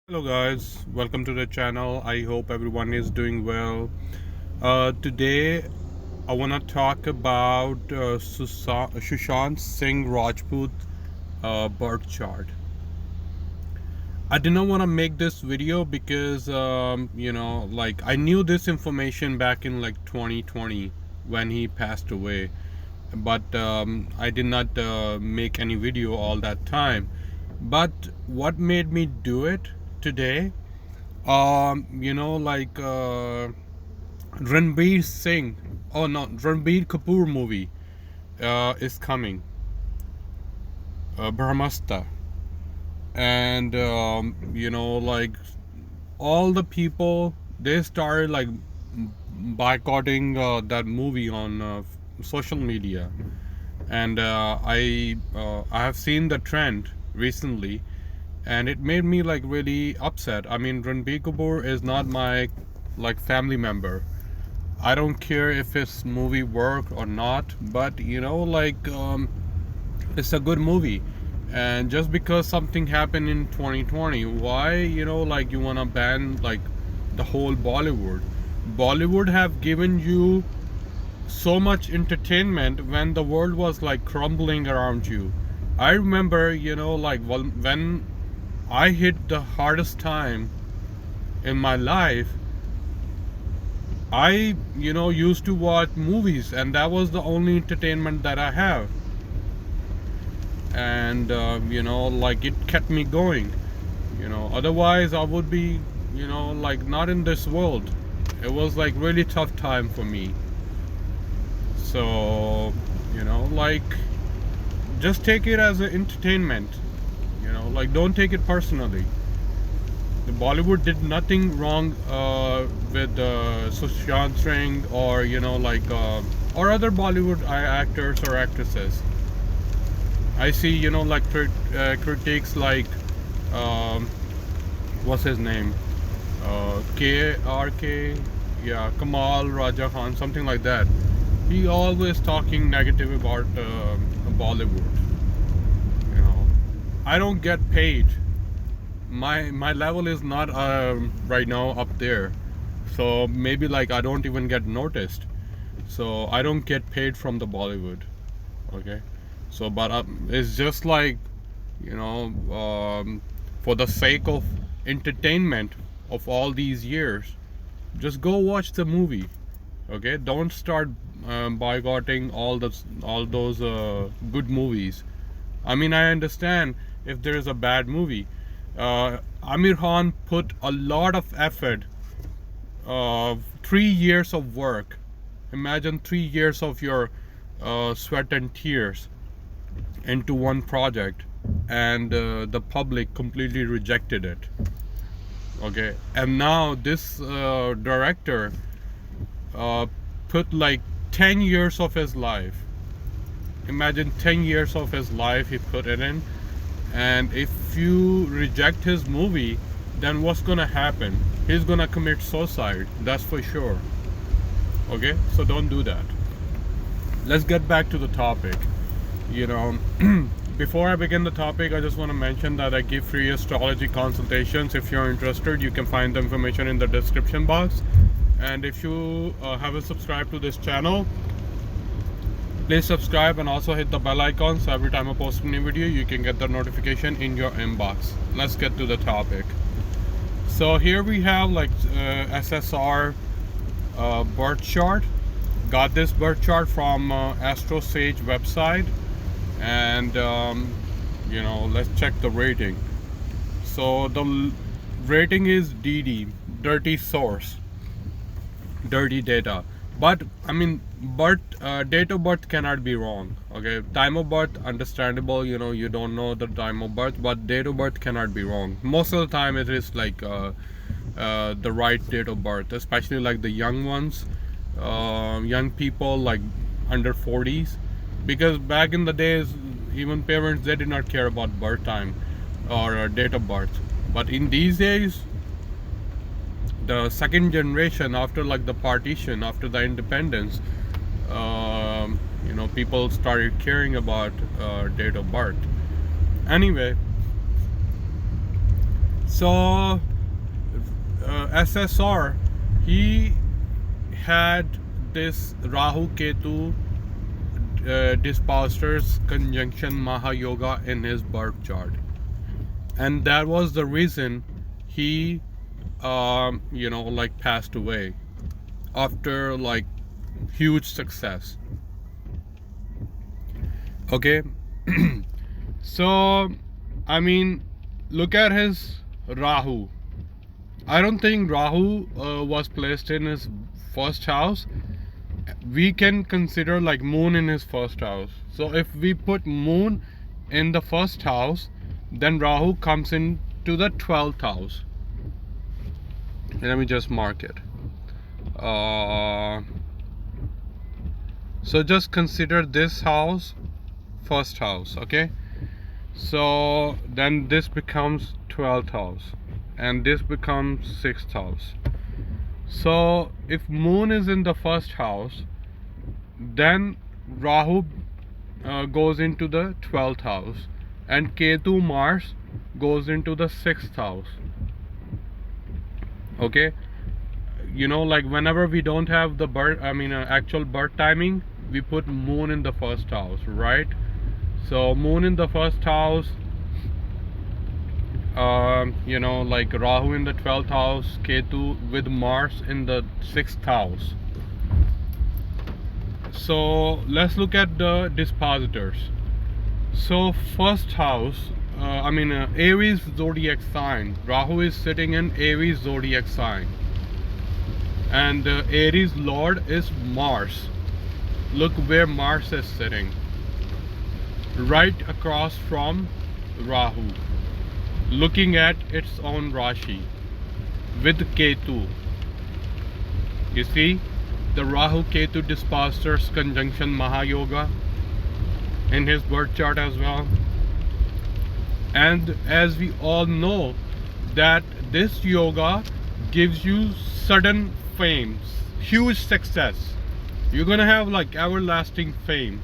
Hello guys, welcome to the channel. I hope everyone is doing well. Today I want to talk about Sushant Singh Rajput birth chart. I did not want to make this video because I knew this information back in like 2020 when he passed away, but I did not make any video all that time. But what made me do it today, Ranbir Singh, oh no, Ranbir Kapoor movie is coming, Brahmastra, and all the people, they started like boycotting that movie on social media, and I have seen the trend recently, and it made me like really upset. I mean, Ranbir Kapoor is not my like family member. I don't care if his movie worked or not, but it's a good movie. And just because something happened in 2020, why you wanna ban like the whole Bollywood? Bollywood have given you so much entertainment when the world was like crumbling around you. I remember, when I hit the hardest time in my life, I used to watch movies, and that was the only entertainment that I have. And it kept me going. Otherwise I would be not in this world. It was like really tough time for me. So just take it as an entertainment. Don't take it personally. The Bollywood did nothing wrong with Sushant Singh or or other Bollywood actors or actresses. I see critics like what's his name, KRK, yeah, Kamal Raja Khan, something like that. He always talking negative about Bollywood. I don't get paid. My level is not right now up there, so maybe like I don't even get noticed. So I don't get paid from the Bollywood. Okay, so but it's just like for the sake of entertainment of all these years, just go watch the movie. Okay, don't start boycotting all those good movies. I mean, I understand if there is a bad movie. Amir Khan put a lot of effort, 3 years of work. Imagine 3 years of your sweat and tears into one project, and the public completely rejected it. Okay, and now this director put like 10 years of his life. Imagine 10 years of his life he put it in. And if you reject his movie, then what's gonna happen? He's gonna commit suicide, that's for sure. Okay, so don't do that. Let's get back to the topic. Before I begin the topic, I just want to mention that I give free astrology consultations. If you're interested, you can find the information in the description box. And if you haven't subscribed to this channel, please subscribe and also hit the bell icon, so every time I post a new video you can get the notification in your inbox. Let's get to the topic. So here we have like SSR birth chart. Got this birth chart from Astro Sage website, and let's check the rating. So the rating is DD, dirty source, dirty data. But I mean, date of birth cannot be wrong. Okay, time of birth understandable, you don't know the time of birth, but date of birth cannot be wrong. Most of the time it is like the right date of birth, especially like the young ones, young people like under 40s, because back in the days even parents, they did not care about birth time or date of birth. But in these days, the second generation, after like the partition, after the independence, people started caring about date of birth. Anyway, So SSR, he had this Rahu Ketu Dispositors conjunction Maha Yoga in his birth chart, and that was the reason he like passed away after like huge success. Okay. So I mean, look at his Rahu. I don't think Rahu was placed in his first house. We can consider like moon in his first house. So if we put moon in the first house, then Rahu comes into the 12th house. Let me just mark it. So just consider this house first house, okay? So then this becomes 12th house, and this becomes 6th house. So if moon is in the first house, then Rahu goes into the 12th house, and Ketu Mars goes into the 6th house. Okay, like whenever we don't have the birth, actual birth timing, we put moon in the first house, right? So moon in the first house, like Rahu in the 12th house, Ketu with Mars in the 6th house. So let's look at the dispositors. So first house, Aries zodiac sign. Rahu is sitting in Aries zodiac sign, and Aries lord is Mars. Look where Mars is sitting, right across from Rahu, looking at its own Rashi with Ketu. You see the Rahu Ketu Dispositors conjunction Maha Yoga in his birth chart as well. And as we all know, that this yoga gives you sudden fame, huge success. You're gonna have like everlasting fame,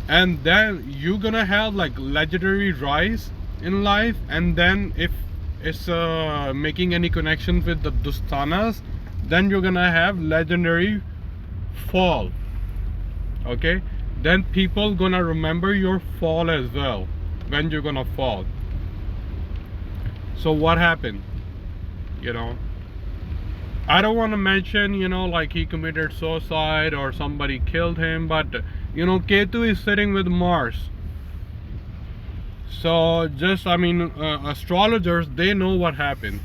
and then you're gonna have like legendary rise in life. And then if it's making any connections with the Dustanas, then you're gonna have legendary fall. Okay, then people gonna remember your fall as well, when you're gonna fall. So what happened? I don't want to mention like he committed suicide or somebody killed him, but Ketu is sitting with Mars. So just astrologers, they know what happened.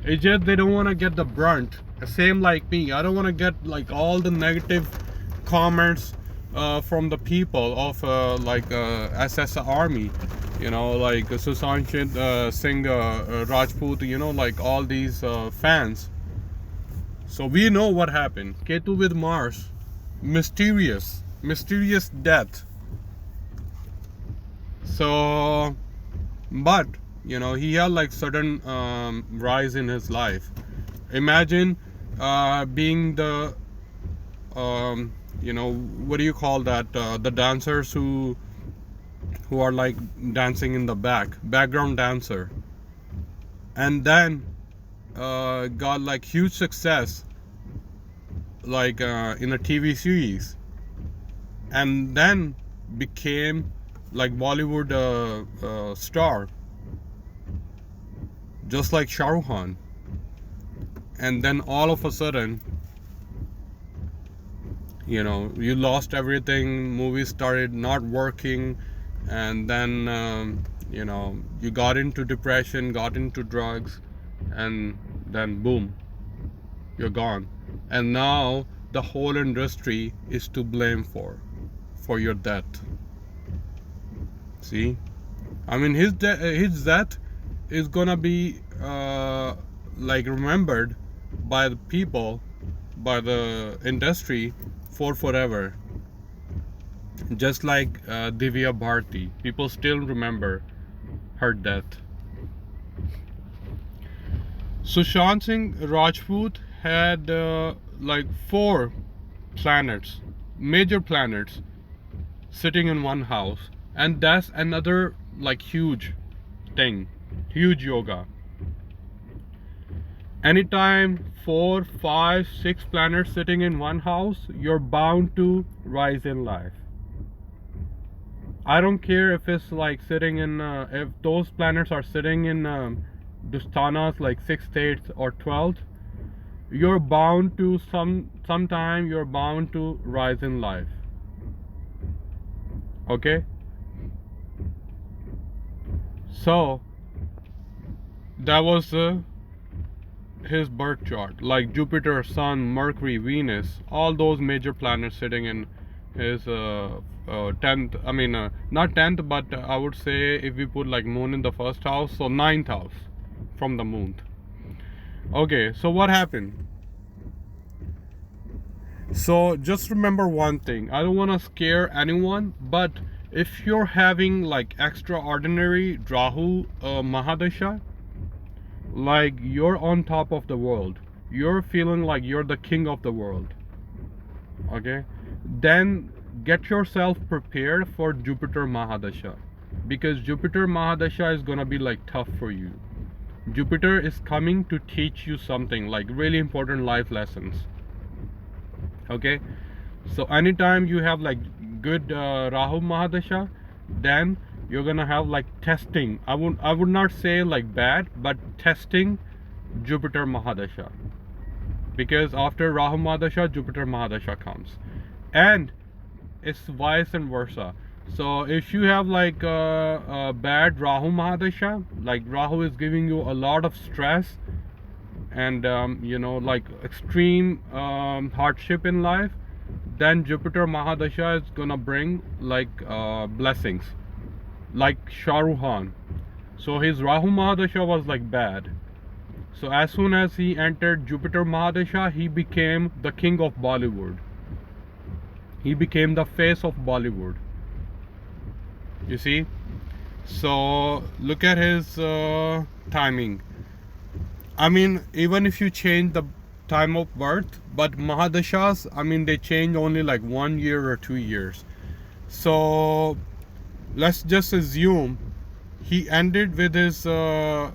It's just they don't want to get the brunt. Same like me, I don't want to get like all the negative comments from the people of SS army, like Sushant, Singh, Rajput, like all these fans. So we know what happened. Ketu with Mars, mysterious death. So but he had like sudden rise in his life. Imagine being the what do you call that, the dancers who are like dancing in the background dancer, and then got like huge success like in a TV series, and then became like Bollywood star, just like Shah Rukh Khan. And then all of a sudden, you lost everything, movies started not working, and then you got into depression, got into drugs, and then boom, you're gone. And now the whole industry is to blame for your death. See, his death is gonna be like remembered by the people, by the industry, for forever. Just like Divya Bharti, people still remember her death. Sushant Singh Rajput had like 4 planets, major planets, sitting in one house, and that's another like huge thing. Huge yoga. Anytime 4, 5, 6 planets sitting in one house, you're bound to rise in life. I don't care if it's like sitting in, if those planets are sitting in Dusthanas like 6th, 8th or 12th, you're bound to sometime you're bound to rise in life. Okay? So that was his birth chart, like Jupiter, Sun, Mercury, Venus, all those major planets sitting in his 10th, I mean not 10th, but I would say if we put like moon in the first house, so 9th house from the moon. Okay, so what happened? So just remember one thing, I don't want to scare anyone, but if you're having like extraordinary Rahu Mahadasha, like you're on top of the world, you're feeling like you're the king of the world, okay, then get yourself prepared for Jupiter Mahadasha, because Jupiter Mahadasha is gonna be like tough for you. Jupiter is coming to teach you something like really important life lessons. Okay, so anytime you have like good Rahu Mahadasha, then you're gonna have like testing. I would not say like bad, but testing Jupiter Mahadasha, because after Rahu Mahadasha, Jupiter Mahadasha comes, and it's vice and versa. So if you have like a bad Rahu Mahadasha, like Rahu is giving you a lot of stress and you know, like extreme hardship in life, then Jupiter Mahadasha is gonna bring like blessings, like Shah Rukh Khan. So his Rahu Mahadasha was like bad. So as soon as he entered Jupiter Mahadasha, he became the king of Bollywood. He became the face of Bollywood. You see? So look at his timing. I mean, even if you change the time of birth, but Mahadashas, I mean, they change only like 1 year or 2 years. So let's just assume he ended with his Rahu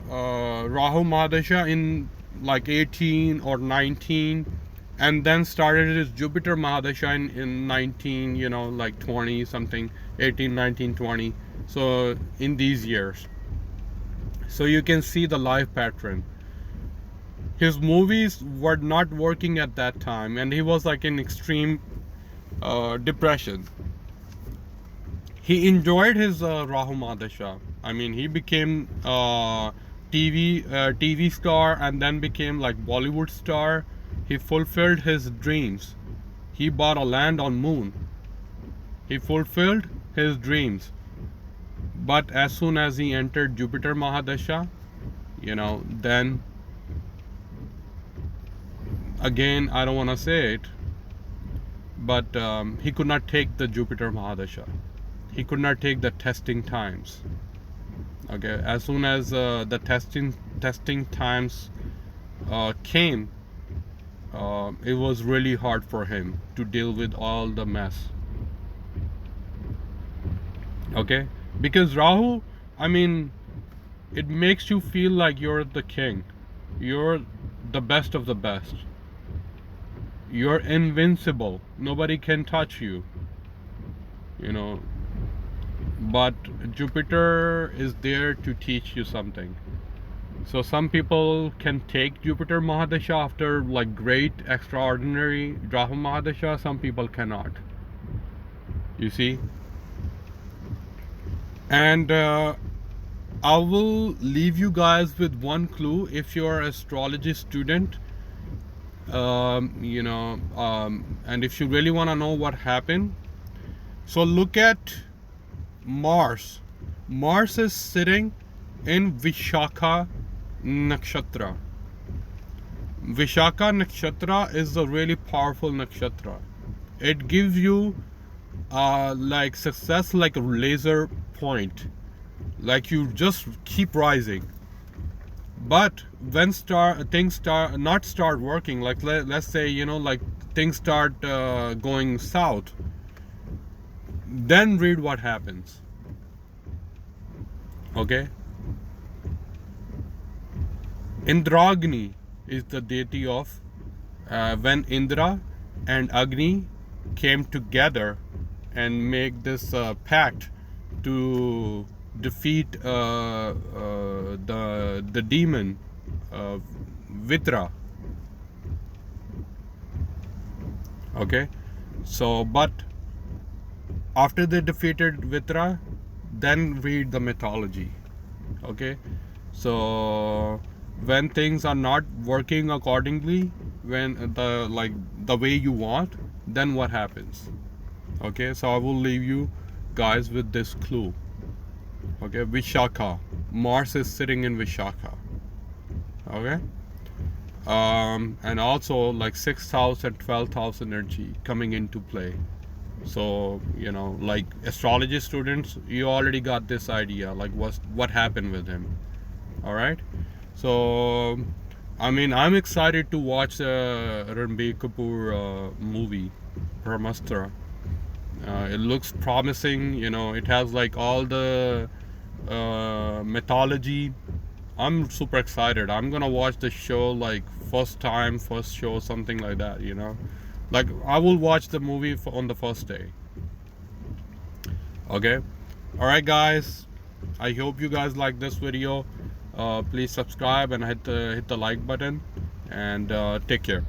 Mahadasha in like 18 or 19, and then started his Jupiter Mahadasha in 19, you know, like 20 something, 18, 19, 20. So in these years, so you can see the life pattern. His movies were not working at that time, and he was like in extreme depression. He enjoyed his Rahu Mahadasha. I mean, he became TV star, and then became like Bollywood star. He fulfilled his dreams. He bought a land on moon. He fulfilled his dreams. But as soon as he entered Jupiter Mahadasha, you know, then again, I don't want to say it, but he could not take the Jupiter Mahadasha. He could not take the testing times. Okay, as soon as the testing times came, it was really hard for him to deal with all the mess. Okay, because Rahu, I mean, it makes you feel like you're the king, you're the best of the best, you're invincible, nobody can touch you, you know. But Jupiter is there to teach you something. So some people can take Jupiter Mahadasha after like great extraordinary Rahu Mahadasha, some people cannot, you see. And I will leave you guys with one clue. If you're an astrology student, you know, and if you really want to know what happened, so look at Mars. Mars is sitting in Vishakha Nakshatra. Vishakha Nakshatra is a really powerful nakshatra. It gives you like success like a laser point, like you just keep rising. But when things start working, like let's say, you know, like things start going south, then read what happens. Okay, Indragni is the deity of when Indra and Agni came together and make this pact to defeat the demon Vitra. Okay, so but after they defeated Vitra, then read the mythology. Okay, so when things are not working accordingly, when the way you want, then what happens? Okay, so I will leave you guys with this clue. Okay, Vishakha. Mars is sitting in Vishakha. Okay, and also like 6th house and 12th house energy coming into play. So like astrology students, you already got this idea, like what happened with him. All right, so I mean, I'm excited to watch Ranbir Kapoor movie Brahmastra. It looks promising. It has like all the mythology. I'm super excited. I'm gonna watch the show like first show, something like that. Like I will watch the movie on the first day. Okay, all right, guys. I hope you guys like this video. Please subscribe and hit the like button, and take care.